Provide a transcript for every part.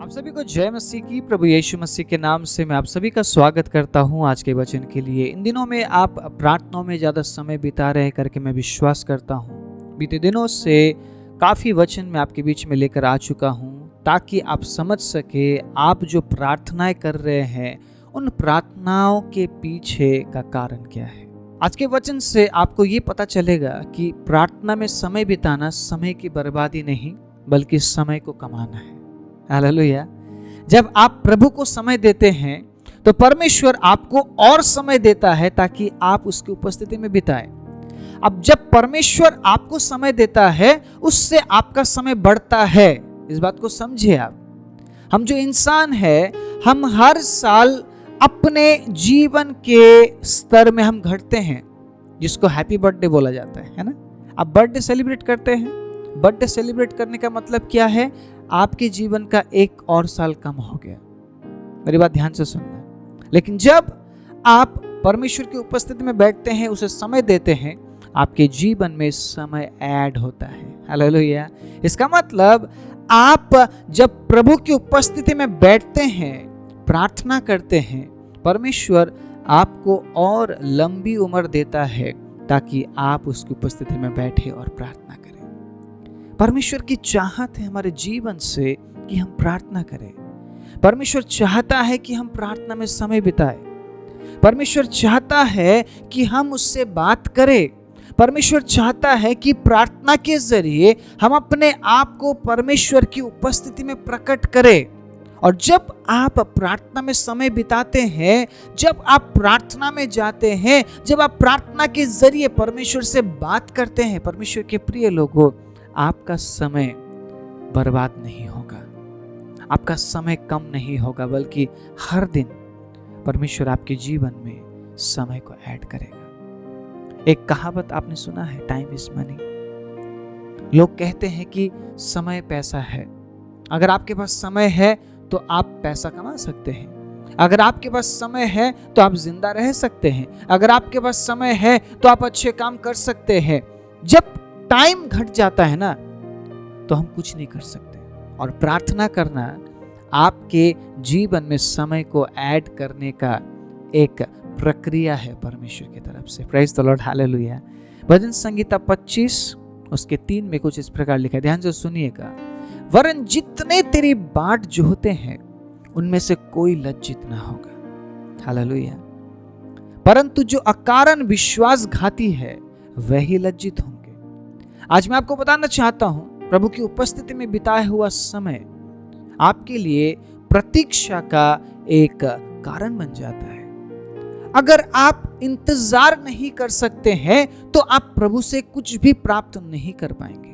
आप सभी को जय मसीह की। प्रभु यीशु मसीह के नाम से मैं आप सभी का स्वागत करता हूं आज के वचन के लिए। इन दिनों में आप प्रार्थनाओं में ज़्यादा समय बिता रहे करके मैं विश्वास करता हूं। बीते दिनों से काफ़ी वचन मैं आपके बीच में लेकर आ चुका हूं ताकि आप समझ सके आप जो प्रार्थनाएं कर रहे हैं उन प्रार्थनाओं के पीछे का कारण क्या है। आज के वचन से आपको ये पता चलेगा कि प्रार्थना में समय बिताना समय की बर्बादी नहीं बल्कि समय को कमाना है। हालेलुया। जब आप प्रभु को समय देते हैं तो परमेश्वर आपको और समय देता है ताकि आप उसकी उपस्थिति में बिताएं। अब जब परमेश्वर आपको समय देता है उससे आपका समय बढ़ता है। इस बात को समझिए आप। हम जो इंसान है हम हर साल अपने जीवन के स्तर में हम घटते हैं, जिसको हैप्पी बर्थडे बोला जाता है ना। आप बर्थडे सेलिब्रेट करते हैं। बर्थडे सेलिब्रेट करने का मतलब क्या है? आपके जीवन का एक और साल कम हो गया। मेरी बात ध्यान से सुनना। लेकिन जब आप परमेश्वर की उपस्थिति में बैठते हैं, उसे समय देते हैं, आपके जीवन में समय ऐड होता है। हालेलुया। इसका मतलब आप जब प्रभु की उपस्थिति में बैठते हैं, प्रार्थना करते हैं, परमेश्वर आपको और लंबी उम्र देता है ताकि आप उसकी उपस्थिति में बैठे और प्रार्थना करें। परमेश्वर की चाहत है हमारे जीवन से कि हम प्रार्थना करें। परमेश्वर चाहता है कि हम प्रार्थना में समय बिताएं। परमेश्वर चाहता है कि हम उससे बात करें। परमेश्वर चाहता है कि प्रार्थना के जरिए हम अपने आप को परमेश्वर की उपस्थिति में प्रकट करें। और जब आप प्रार्थना में समय बिताते हैं, जब आप प्रार्थना में जाते हैं, जब आप प्रार्थना के जरिए परमेश्वर से बात करते हैं, परमेश्वर के प्रिय लोगों, आपका समय बर्बाद नहीं होगा, आपका समय कम नहीं होगा, बल्कि हर दिन परमेश्वर आपके जीवन में समय को ऐड करेगा। एक कहावत आपने सुना है, टाइम इज मनी। लोग कहते हैं कि समय पैसा है। अगर आपके पास समय है तो आप पैसा कमा सकते हैं। अगर आपके पास समय है तो आप जिंदा रह सकते हैं। अगर आपके पास समय है तो आप अच्छे काम कर सकते हैं। जब टाइम घट जाता है ना तो हम कुछ नहीं कर सकते। और प्रार्थना करना आपके जीवन में समय को ऐड करने का एक प्रक्रिया है परमेश्वर की तरफ से। Praise the Lord, hallelujah. भजन संगीता 25 उसके 3 में कुछ इस प्रकार लिखा है, ध्यान से सुनिएगा। वरन जितने तेरी बाट जोहते हैं उनमें से कोई लज्जित ना होगा। हालेलुया। परंतु जो अकारण विश्वासघाती है वही लज्जित होंगे। आज मैं आपको बताना चाहता हूं, प्रभु की उपस्थिति में बिताया हुआ समय आपके लिए प्रतीक्षा का एक कारण बन जाता है। अगर आप इंतजार नहीं कर सकते हैं तो आप प्रभु से कुछ भी प्राप्त नहीं कर पाएंगे।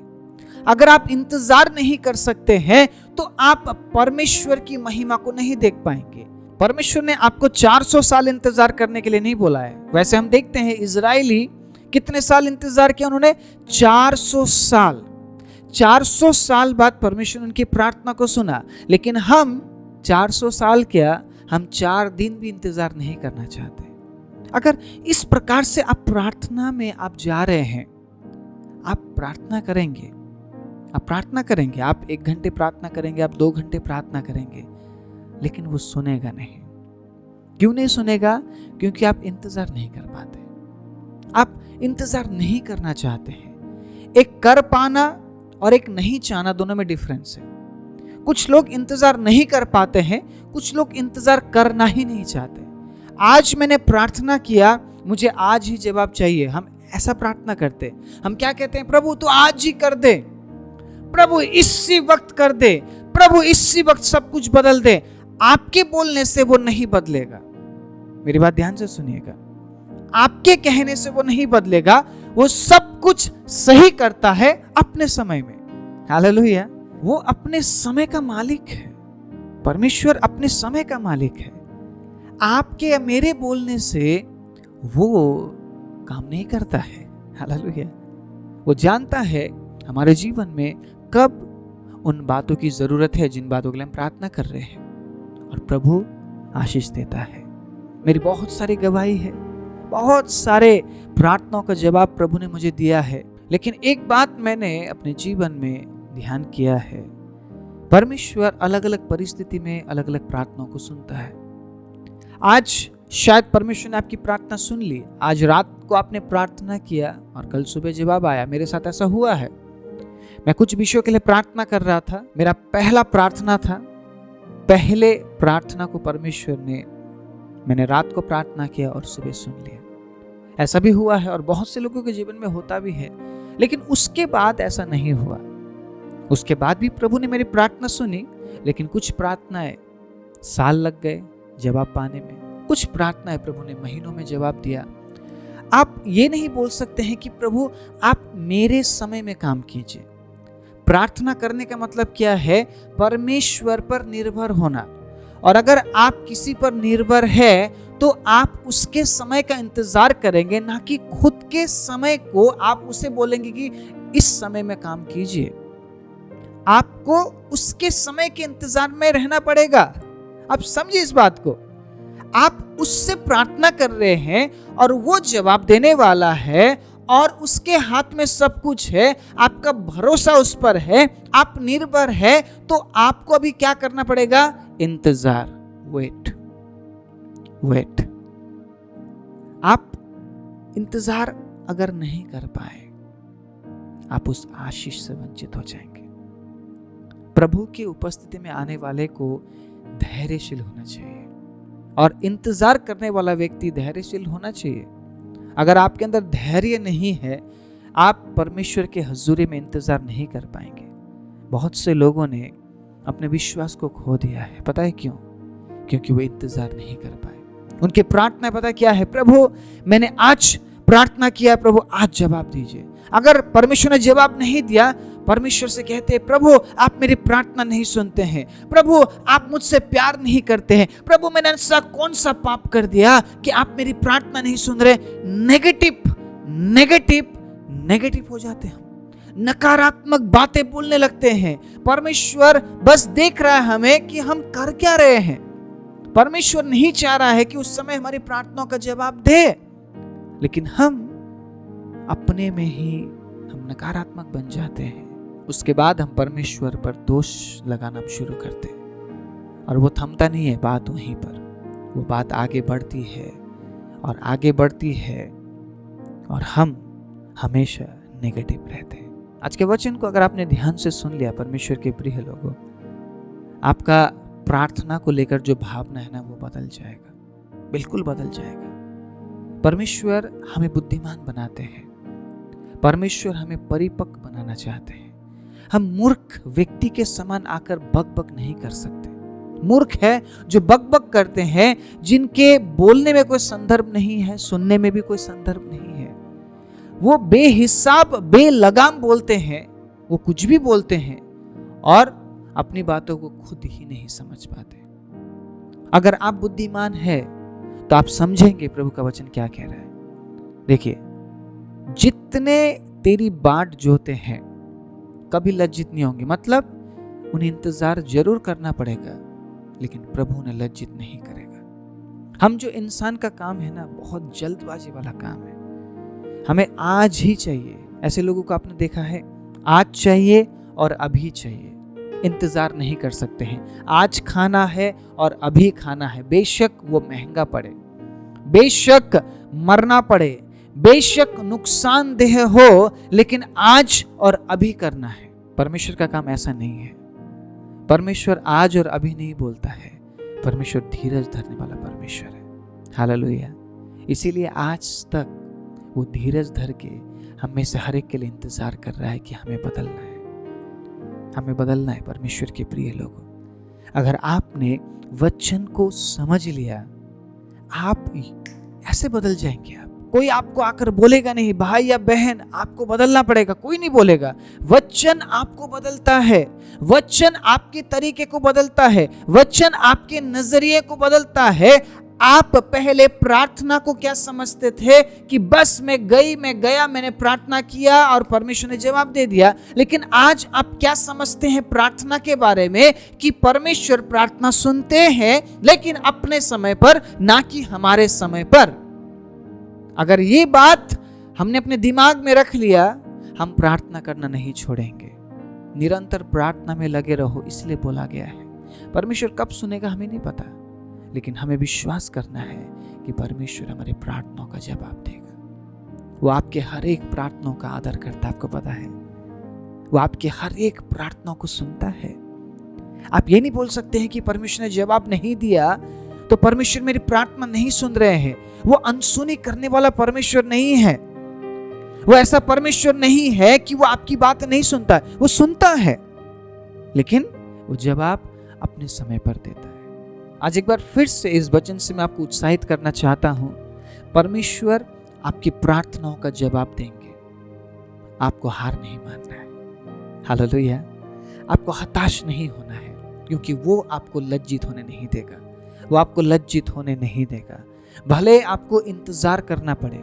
अगर आप इंतजार नहीं कर सकते हैं तो आप परमेश्वर की महिमा को नहीं देख पाएंगे। परमेश्वर ने आपको 400 साल इंतजार करने के लिए नहीं बोला है। वैसे हम देखते हैं इजरायली कितने साल इंतजार किया उन्होंने? 400 साल। 400 साल बाद परमेश्वर उनकी प्रार्थना को सुना। लेकिन हम 400 साल क्या, हम 4 दिन भी इंतजार नहीं करना चाहते। अगर इस प्रकार से आप प्रार्थना में आप जा रहे हैं, आप प्रार्थना करेंगे, आप 1 घंटे प्रार्थना करेंगे, आप 2 घंटे प्रार्थना करेंगे, लेकिन वो सुनेगा नहीं। क्यों नहीं सुनेगा? क्योंकि आप इंतजार नहीं कर पाते, आप इंतजार नहीं करना चाहते हैं। एक कर पाना और एक नहीं चाहना, दोनों में डिफरेंस है। कुछ लोग इंतजार नहीं कर पाते हैं, कुछ लोग इंतजार करना ही नहीं चाहते। आज मैंने प्रार्थना किया, मुझे आज ही जवाब चाहिए। हम ऐसा प्रार्थना करते, हम क्या कहते हैं? प्रभु तो आज ही कर दे, प्रभु इसी वक्त कर दे, प्रभु इसी वक्त सब कुछ बदल दे। आपके बोलने से वो नहीं बदलेगा। मेरी बात ध्यान से सुनिएगा। आपके कहने से वो नहीं बदलेगा। वो सब कुछ सही करता है अपने समय में। हालेलुया। वो अपने समय का मालिक है। परमेश्वर अपने समय का मालिक है। आपके या मेरे बोलने से वो काम नहीं करता है। हालेलुया। वो जानता है हमारे जीवन में कब उन बातों की जरूरत है जिन बातों के लिए हम प्रार्थना कर रहे हैं, और प्रभु आशीष देता है। मेरी बहुत सारी गवाही है, बहुत सारे प्रार्थनाओं का जवाब प्रभु ने मुझे दिया है। लेकिन एक बात मैंने अपने जीवन में ध्यान किया है, परमेश्वर अलग अलग परिस्थिति में अलग अलग प्रार्थनाओं को सुनता है। आज शायद परमेश्वर ने आपकी प्रार्थना सुन ली, आज रात को आपने प्रार्थना किया और कल सुबह जवाब आया। मेरे साथ ऐसा हुआ है। मैं कुछ विषयों के लिए प्रार्थना कर रहा था, मेरा पहला प्रार्थना था, पहले प्रार्थना को परमेश्वर ने, मैंने रात को प्रार्थना किया और सुबह सुन लिया। ऐसा भी हुआ है और बहुत से लोगों के जीवन में होता भी है। लेकिन उसके बाद ऐसा नहीं हुआ। उसके बाद भी प्रभु ने मेरी प्रार्थना सुनी, लेकिन कुछ प्रार्थनाएं साल लग गए जवाब पाने में, कुछ प्रार्थनाएं प्रभु ने महीनों में जवाब दिया। आप ये नहीं बोल सकते हैं कि प्रभु आप मेरे समय में काम कीजिए। प्रार्थना करने का मतलब क्या है? परमेश्वर पर निर्भर होना। और अगर आप किसी पर निर्भर है तो आप उसके समय का इंतजार करेंगे, ना कि खुद के समय को आप उसे बोलेंगे कि इस समय में काम कीजिए। आपको उसके समय के इंतजार में रहना पड़ेगा। आप समझिए इस बात को। आप उससे प्रार्थना कर रहे हैं और वो जवाब देने वाला है और उसके हाथ में सब कुछ है, आपका भरोसा उस पर है, आप निर्भर है, तो आपको अभी क्या करना पड़ेगा? इंतजार, वेट। आप इंतजार अगर नहीं कर पाए, आप उस आशीष से वंचित हो जाएंगे। प्रभु की उपस्थिति में आने वाले को धैर्यशील होना चाहिए और इंतजार करने वाला व्यक्ति धैर्यशील होना चाहिए। अगर आपके अंदर धैर्य नहीं है, आप परमेश्वर के हजूरी में इंतजार नहीं कर पाएंगे। बहुत से लोगों ने अपने विश्वास को खो दिया है। पता है क्यों? क्योंकि वो इंतजार नहीं कर पाए। उनकी प्रार्थना पता क्या है? प्रभु मैंने आज प्रार्थना किया, प्रभु आज जवाब दीजिए। अगर परमेश्वर ने जवाब नहीं दिया, परमेश्वर से कहते हैं प्रभु आप मेरी प्रार्थना नहीं सुनते हैं, प्रभु आप मुझसे प्यार नहीं करते हैं, प्रभु मैंने ऐसा कौन सा पाप कर दिया कि आप मेरी प्रार्थना नहीं सुन रहे। नेगेटिव हो जाते हैं, नकारात्मक बातें बोलने लगते हैं। परमेश्वर बस देख रहा है हमें कि हम कर क्या रहे हैं। परमेश्वर नहीं चाह रहा है कि उस समय हमारी प्रार्थनाओं का जवाब दे, लेकिन हम अपने में ही हम नकारात्मक बन जाते हैं। उसके बाद हम परमेश्वर पर दोष लगाना शुरू करते हैं और वो थमता नहीं है। बात वहीं पर, वो बात आगे बढ़ती है और आगे बढ़ती है और हम हमेशा नेगेटिव रहते हैं। आज के वचन को अगर आपने ध्यान से सुन लिया, परमेश्वर के प्रिय लोगों, आपका प्रार्थना को लेकर जो भावना है ना, वो बदल जाएगा, बिल्कुल बदल जाएगा। परमेश्वर हमें बुद्धिमान बनाते हैं, परमेश्वर हमें परिपक्व बनाना चाहते हैं। हम मूर्ख व्यक्ति के समान आकर बक नहीं कर सकते। मूर्ख है जो बक करते हैं, जिनके बोलने में कोई संदर्भ नहीं है, सुनने में भी कोई संदर्भ नहीं है। वो बेहिसाब बेलगाम बोलते हैं, वो कुछ भी बोलते हैं और अपनी बातों को खुद ही नहीं समझ पाते। अगर आप बुद्धिमान है तो आप समझेंगे प्रभु का वचन क्या कह रहा है। देखिए, जितने तेरी बाट जोते हैं कभी लज्जित नहीं होंगे। मतलब उन्हें इंतजार जरूर करना पड़ेगा, लेकिन प्रभु उन्हें लज्जित नहीं करेगा। हम जो इंसान का काम है ना, बहुत जल्दबाजी वाला काम है। हमें आज ही चाहिए। ऐसे लोगों को आपने देखा है, आज चाहिए और अभी चाहिए, इंतजार नहीं कर सकते हैं। आज खाना है और अभी खाना है, बेशक वो महंगा पड़े, बेशक मरना पड़े, बेशक नुकसानदेह हो, लेकिन आज और अभी करना है। परमेश्वर का काम ऐसा नहीं है। परमेश्वर आज और अभी नहीं बोलता है, परमेश्वर धीरज धरने वाला परमेश्वर है। हालेलुया। इसीलिए आज तक वो धीरज धर के हम में से हर एक के लिए इंतजार कर रहा है कि हमें बदलना है, हमें बदलना है। परमेश्वर के प्रिय लोगों, अगर आपने वचन को समझ लिया, आप ऐसे बदल जाएंगे। आप कोई आपको आकर बोलेगा नहीं, भाई या बहन आपको बदलना पड़ेगा, कोई नहीं बोलेगा। वचन आपको बदलता है, वचन आपके तरीके को बदलता है, वचन आपके नजरिए को बदलता है। आप पहले प्रार्थना को क्या समझते थे कि बस मैं गया, मैंने प्रार्थना किया और परमेश्वर ने जवाब दे दिया। लेकिन आज आप क्या समझते हैं प्रार्थना के बारे में? कि परमेश्वर प्रार्थना सुनते हैं, लेकिन अपने समय पर, ना कि हमारे समय पर। अगर ये बात हमने अपने दिमाग में रख लिया, हम प्रार्थना करना नहीं छोड़ेंगे, निरंतर प्रार्थना में लगे रहो, इसलिए बोला गया है। परमेश्वर कब सुनेगा हमें नहीं पता, लेकिन हमें विश्वास करना है कि परमेश्वर हमारे प्रार्थनाओं का जवाब देगा। वो आपके हर एक प्रार्थनाओं का आदर करता है, आपको पता है। वो आपके हर एक प्रार्थनाओं को सुनता है। आप ये नहीं बोल सकते हैं कि परमेश्वर ने जवाब नहीं दिया तो परमेश्वर मेरी प्रार्थना नहीं सुन रहे हैं। वो अनसुनी करने वाला परमेश्वर नहीं है। वो ऐसा परमेश्वर नहीं है कि वो आपकी बात नहीं सुनता है। वो सुनता है, लेकिन वो जवाब अपने समय पर देता है। आज एक बार फिर से इस वचन से मैं आपको उत्साहित करना चाहता हूं। परमेश्वर आपकी प्रार्थनाओं का जवाब देंगे। आपको हार नहीं मानना है। हालेलुया। आपको हताश नहीं होना है, क्योंकि वो आपको लज्जित होने नहीं देगा। वो आपको लज्जित होने नहीं देगा। भले आपको इंतजार करना पड़े,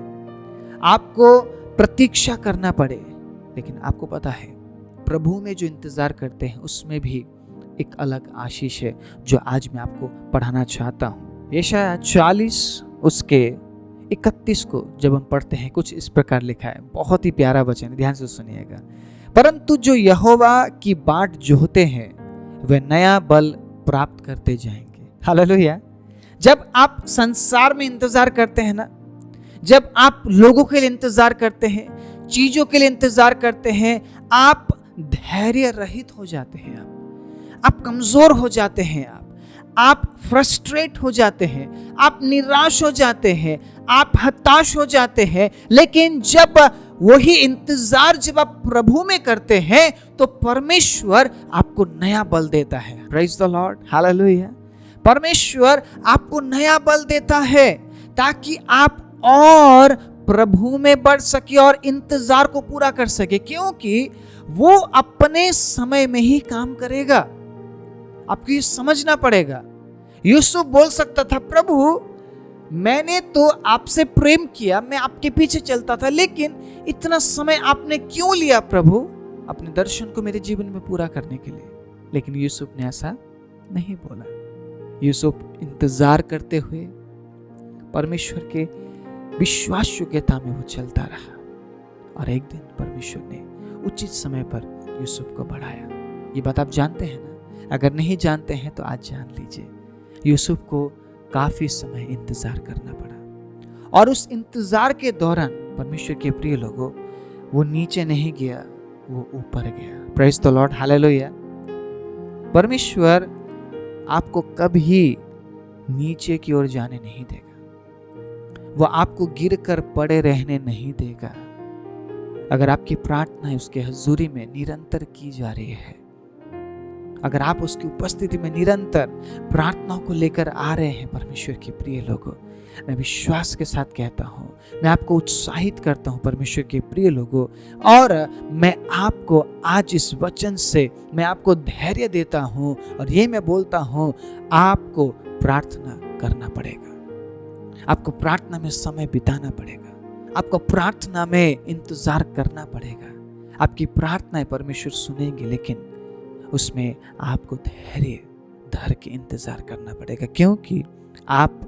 आपको प्रतीक्षा करना पड़े, लेकिन आपको पता है प्रभु में जो इंतजार करते हैं उसमें भी एक अलग आशीष है, जो आज मैं आपको पढ़ाना चाहता हूँ। यशायाह 40 उसके 31 को जब हम पढ़ते हैं, कुछ इस प्रकार लिखा है। बहुत ही प्यारा वचन है, ध्यान से सुनिएगा। परंतु जो यहोवा की बाट जोहते हैं वे नया बल प्राप्त करते जाएंगे। हालेलुया। जब आप संसार में इंतजार करते हैं ना, जब आप लोगों के लिए इंतजार करते हैं, चीजों के लिए इंतजार करते हैं, आप धैर्य रहित हो जाते हैं। आप कमजोर हो जाते हैं। आप फ्रस्ट्रेट हो जाते हैं, आप निराश हो जाते हैं, आप हताश हो जाते हैं। लेकिन जब वही इंतजार जब आप प्रभु में करते हैं तो परमेश्वर आपको नया बल देता है। Praise the Lord, hallelujah. परमेश्वर आपको नया बल देता है ताकि आप और प्रभु में बढ़ सके और इंतजार को पूरा कर सके, क्योंकि वो अपने समय में ही काम करेगा। आपको ये समझना पड़ेगा। यूसुफ बोल सकता था, प्रभु मैंने तो आपसे प्रेम किया, मैं आपके पीछे चलता था, लेकिन इतना समय आपने क्यों लिया प्रभु अपने दर्शन को मेरे जीवन में पूरा करने के लिए। लेकिन यूसुफ ने ऐसा नहीं बोला। यूसुफ इंतजार करते हुए परमेश्वर के विश्वास योग्यता में वो चलता रहा, और एक दिन परमेश्वर ने उचित समय पर यूसुफ को बढ़ाया। ये बात आप जानते हैं ना? अगर नहीं जानते हैं तो आज जान लीजिए। यूसुफ को काफी समय इंतजार करना पड़ा, और उस इंतजार के दौरान परमेश्वर के प्रिय लोगों, वो नीचे नहीं गया, वो ऊपर गया। Praise the Lord, hallelujah. परमेश्वर आपको कभी नीचे की ओर जाने नहीं देगा। वो आपको गिर कर पड़े रहने नहीं देगा। अगर आपकी प्रार्थना उसके हजूरी में निरंतर की जा रही है, अगर आप उसकी उपस्थिति में निरंतर प्रार्थनाओं को लेकर आ रहे हैं, परमेश्वर के प्रिय लोगों, मैं विश्वास के साथ कहता हूं, मैं आपको उत्साहित करता हूं परमेश्वर के प्रिय लोगों, और मैं आपको आज इस वचन से मैं आपको धैर्य देता हूं, और ये मैं बोलता हूं, आपको प्रार्थना करना पड़ेगा। आपको प्रार्थना में समय बिताना पड़ेगा। आपको प्रार्थना में इंतजार करना पड़ेगा। आपकी प्रार्थनाएं परमेश्वर सुनेंगे, लेकिन उसमें आपको धैर्य धर के इंतजार करना पड़ेगा, क्योंकि आप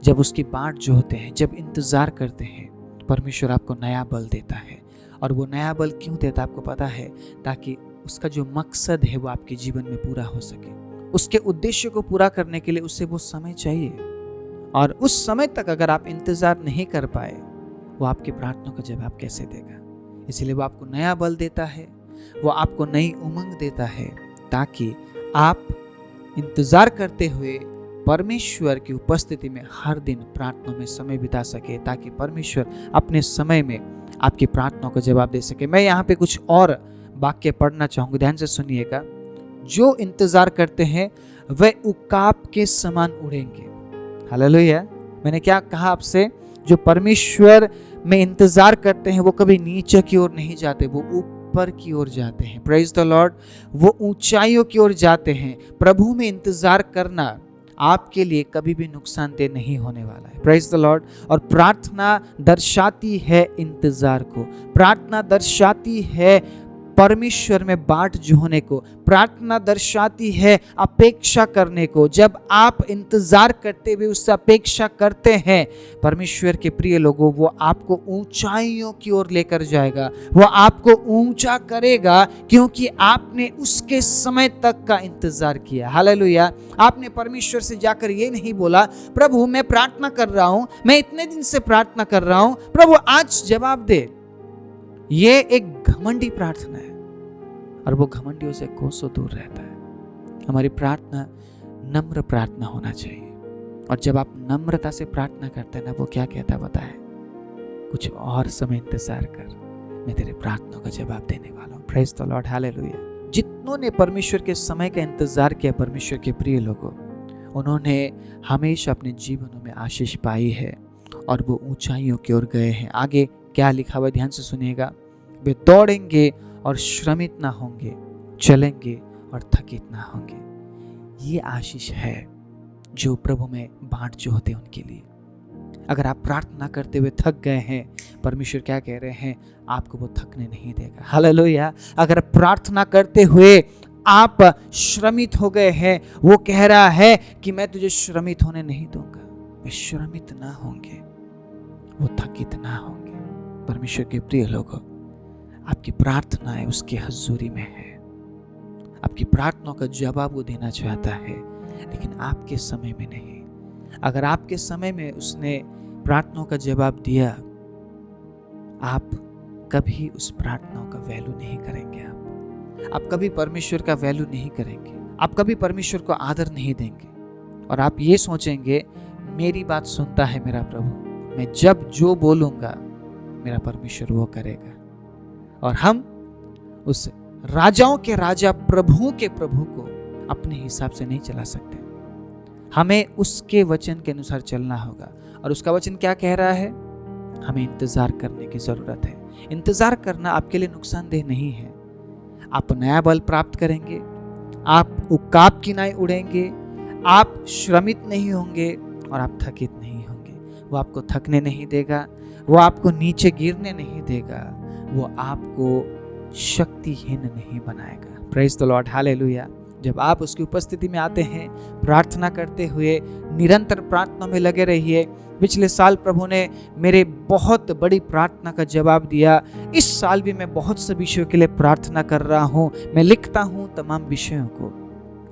जब उसकी बाट जोहते हैं, जब इंतजार करते हैं, परमेश्वर आपको नया बल देता है। और वो नया बल क्यों देता है आपको पता है? ताकि उसका जो मकसद है वो आपके जीवन में पूरा हो सके। उसके उद्देश्य को पूरा करने के लिए उसे वो समय चाहिए, और उस समय तक अगर आप इंतजार नहीं कर पाए, वो आपकी प्रार्थना का जवाब कैसे देगा? इसलिए वो आपको नया बल देता है, वो आपको नई उमंग देता है, ताकि आप इंतजार करते हुए परमेश्वर की उपस्थिति में हर दिन प्रार्थना में समय बिता सके, ताकि परमेश्वर अपने समय में आपकी प्रार्थनाओं का जवाब दे सके। मैं यहाँ पे कुछ और वाक्य पढ़ना चाहूँगा, ध्यान से सुनिएगा। जो इंतजार करते हैं वे उकाब के समान उड़ेंगे। हालेलुया। मैंने क्या कहा आपसे? जो परमेश्वर में इंतजार करते हैं वो कभी नीचे की ओर नहीं जाते, वो ऊपर की ओर जाते हैं। Praise the Lord. वो ऊंचाइयों की ओर जाते हैं। प्रभु में इंतजार करना आपके लिए कभी भी नुकसानदेह नहीं होने वाला है। Praise the Lord. और प्रार्थना दर्शाती है इंतजार को, प्रार्थना दर्शाती है परमेश्वर में बाट जोहने को, प्रार्थना दर्शाती है अपेक्षा करने को। जब आप इंतजार करते हुए उससे अपेक्षा करते हैं, परमेश्वर के प्रिय लोगों, वो आपको ऊंचाइयों की ओर लेकर जाएगा, वो आपको ऊंचा करेगा, क्योंकि आपने उसके समय तक का इंतजार किया। हालेलुया। आपने परमेश्वर से जाकर ये नहीं बोला, प्रभु मैं प्रार्थना कर रहा हूं, मैं इतने दिन से प्रार्थना कर रहा हूं, प्रभु आज जवाब दे। ये एक घमंडी प्रार्थना है और वो घमंडियों से कोसों दूर रहता है। हमारी प्रार्थना नम्र प्रार्थना होना चाहिए। और जब आप नम्रता से प्रार्थना करते हैं ना, वो क्या कहता है बताए, कुछ और समय इंतजार कर, मैं तेरे प्रार्थना का जवाब देने वाला हूँ। Praise the Lord, hallelujah. जितनों ने परमेश्वर के समय का इंतजार किया, परमेश्वर के प्रिय लोगों, उन्होंने हमेशा अपने जीवनों में आशीष पाई है और वो ऊंचाइयों की ओर गए हैं। आगे क्या लिखा हुआ ध्यान से सुनिएगा, वे दौड़ेंगे और श्रमित ना होंगे, चलेंगे और थकित ना होंगे। ये आशीष है जो प्रभु में बांट जो होते हैं उनके लिए। अगर आप प्रार्थना करते हुए थक गए हैं, परमेश्वर क्या कह रहे हैं, आपको वो थकने नहीं देगा। हालेलुया। अगर प्रार्थना करते हुए आप श्रमित हो गए हैं, वो कह रहा है कि मैं तुझे श्रमित होने नहीं दूंगा। वे श्रमित ना होंगे, वो थकित ना होंगे। परमेश्वर के प्रिय लोगों, आपकी प्रार्थनाएं उसकी हजूरी में है। आपकी प्रार्थनाओं का जवाब वो देना चाहता है, लेकिन आपके समय में नहीं। अगर आपके समय में उसने प्रार्थनाओं का जवाब दिया, आप कभी उस प्रार्थनाओं का वैल्यू नहीं करेंगे। आप कभी परमेश्वर का वैल्यू नहीं करेंगे, आप कभी परमेश्वर को आदर नहीं देंगे, और आप ये सोचेंगे मेरी बात सुनता है मेरा प्रभु, मैं जब जो बोलूंगा मेरा परमेश्वर वो करेगा। और हम उस राजाओं के राजा, प्रभुओं के प्रभु को अपने हिसाब से नहीं चला सकते। हमें उसके वचन के अनुसार चलना होगा। और उसका वचन क्या कह रहा है, हमें इंतजार करने की जरूरत है। इंतजार करना आपके लिए नुकसानदेह नहीं है। आप नया बल प्राप्त करेंगे, आप उकाब की नाई उड़ेंगे, आप श्रमित नहीं होंगे और आप थकित नहीं होंगे। वो आपको थकने नहीं देगा, वो आपको नीचे गिरने नहीं देगा, वो आपको शक्तिहीन नहीं बनाएगा। Praise the Lord, hallelujah. जब आप उसकी उपस्थिति में आते हैं, प्रार्थना करते हुए निरंतर प्रार्थना में लगे रहिए। पिछले साल प्रभु ने मेरे बहुत बड़ी प्रार्थना का जवाब दिया। इस साल भी मैं बहुत से विषयों के लिए प्रार्थना कर रहा हूँ। मैं लिखता हूँ तमाम विषयों को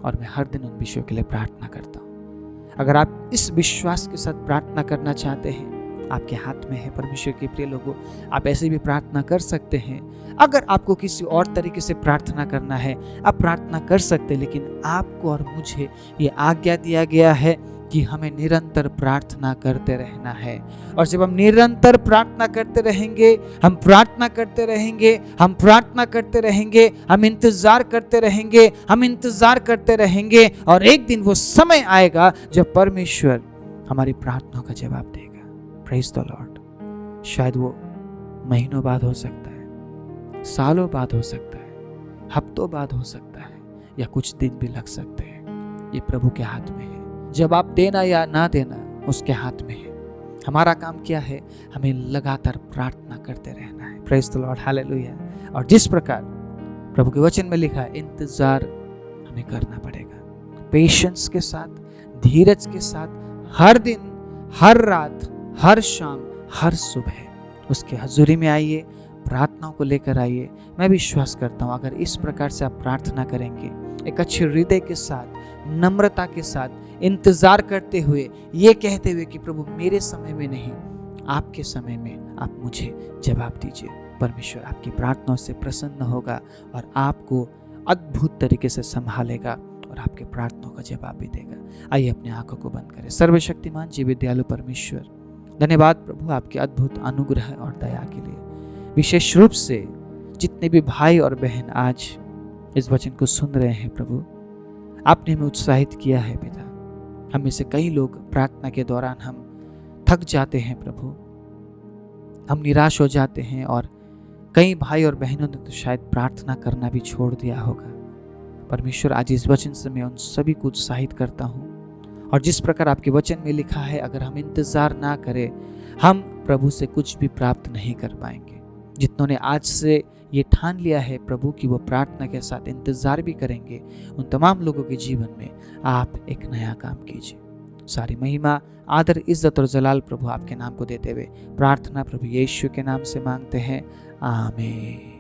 और मैं हर दिन उन विषयों के लिए प्रार्थना करता हूँ। अगर आप इस विश्वास के साथ प्रार्थना करना चाहते हैं, आपके हाथ में है परमेश्वर के प्रिय लोगों, आप ऐसे भी प्रार्थना कर सकते हैं। अगर आपको किसी और तरीके से प्रार्थना करना है, आप प्रार्थना कर सकते हैं, लेकिन आपको और मुझे ये आज्ञा दिया गया है कि हमें निरंतर प्रार्थना करते रहना है। और जब हम निरंतर प्रार्थना करते रहेंगे, हम प्रार्थना करते रहेंगे, हम प्रार्थना करते रहेंगे, हम इंतजार करते रहेंगे, हम इंतजार करते रहेंगे, और एक दिन वो समय आएगा जब परमेश्वर हमारी प्रार्थनाओं का जवाब देगा। Praise the Lord. शायद वो महीनों बाद हो सकता है, सालों बाद हो सकता है, हफ्तों बाद हो सकता है, या कुछ दिन भी लग सकते हैं। ये प्रभु के हाथ में है। जब आप देना या ना देना उसके हाथ में है। हमारा काम क्या है, हमें लगातार प्रार्थना करते रहना है। Praise the Lord, hallelujah. और जिस प्रकार प्रभु के वचन में लिखा है, इंतजार हमें करना पड़ेगा, पेशेंस के साथ, धीरज के साथ, हर दिन, हर रात, हर शाम, हर सुबह उसके हजूरी में आइए, प्रार्थनाओं को लेकर आइए। मैं विश्वास करता हूँ अगर इस प्रकार से आप प्रार्थना करेंगे, एक अच्छे हृदय के साथ, नम्रता के साथ, इंतजार करते हुए, ये कहते हुए कि प्रभु मेरे समय में नहीं, आपके समय में आप मुझे जवाब दीजिए, परमेश्वर आपकी प्रार्थनाओं से प्रसन्न होगा और आपको अद्भुत तरीके से संभालेगा और आपके प्रार्थनाओं का जवाब भी देगा। आइए अपने आंखों को बंद करें। सर्वशक्तिमान जीवित दयालु परमेश्वर, धन्यवाद प्रभु आपके अद्भुत अनुग्रह और दया के लिए। विशेष रूप से जितने भी भाई और बहन आज इस वचन को सुन रहे हैं प्रभु, आपने हमें उत्साहित किया है पिता। हम में से कई लोग प्रार्थना के दौरान हम थक जाते हैं प्रभु, हम निराश हो जाते हैं, और कई भाई और बहनों ने तो शायद प्रार्थना करना भी छोड़ दिया होगा। परमेश्वर आज इस वचन से मैं उन सभी को उत्साहित करता हूँ, और जिस प्रकार आपके वचन में लिखा है, अगर हम इंतजार ना करें, हम प्रभु से कुछ भी प्राप्त नहीं कर पाएंगे। जितनों ने आज से ये ठान लिया है प्रभु कि वो प्रार्थना के साथ इंतज़ार भी करेंगे, उन तमाम लोगों के जीवन में आप एक नया काम कीजिए। सारी महिमा, आदर, इज्जत और जलाल प्रभु आपके नाम को देते हुए प्रार्थना प्रभु यीशु के नाम से मांगते हैं, आमीन।